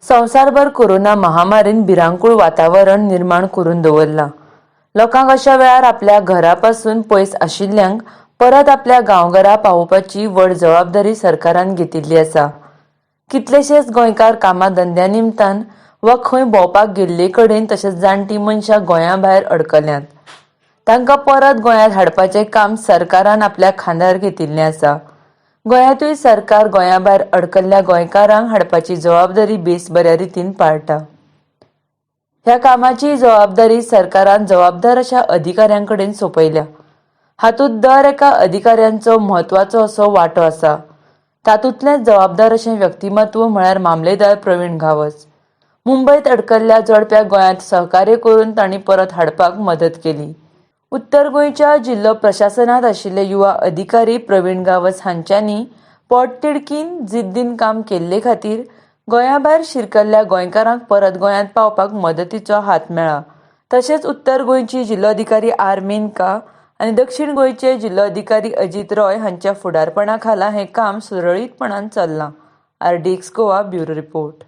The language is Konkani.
संवसारभर कोरोना महामारीन भिरांकूळ वातावरण निर्माण करून दवरला। लोकांक अशा वेळार आपल्या घरापासून पयस आशिल्ल्यांक परत आपल्या गांवघरा पावोवपाची व्हड जबाबदारी सरकारान घेतिल्ली आसा। कितलेशेच गोंयकार कामा धंद्या निमतान वा खंय भोंवपाक गेल्ले कडेन तशेंच जाणटी मनशां गोंया भायर अडकल्यांत। तांकां परत गोंयांत हाडपाचें काम सरकारान आपल्या खांद्यार घेतिल्लें आसा। गोंयांतूय सरकार गोंया भायर अडकल्ल्या गोंयकारांक हाडपाची जबाबदारी बेस बऱ्या रितीन पाळटा। ह्या कामाची जबाबदारी सरकारान जबाबदार अशा अधिकाऱ्यां कडेन सोपयल्या। हातूंत दर एका अधिकाऱ्यांचो म्हत्वाचो असो वांटो आसा। तातूंतलेंच जबाबदार अशें व्यक्तिमत्व म्हळ्यार मामलेदार प्रवीण गावस। मुंबईत अडकल्ल्या जोडप्याक गोंयांत सहकार्य करून तांणी परत हाडपाक मदत केली। उत्तर गोंयच्या जिल्लो प्रशासनात आशिल्ले युवा अधिकारी प्रवीण गावस हांच्यांनी पोटतिडकीन जिद्दीन काम केल्ले खातीर गोंया भायर शिरकल्ल्या गोंयकारांक परत गोंयांत पावपाक मदतीचो हात मेळ्ळा। तशेंच उत्तर गोंयची जिल्लोधिकारी आर मेनका आनी दक्षिण गोंयचे जिल्लोधिकारी अजित रॉय हांच्या फुडारपणा खाला हें काम सुरळीतपणान चल्लां। RDX गोवा ब्युरो रिपोर्ट।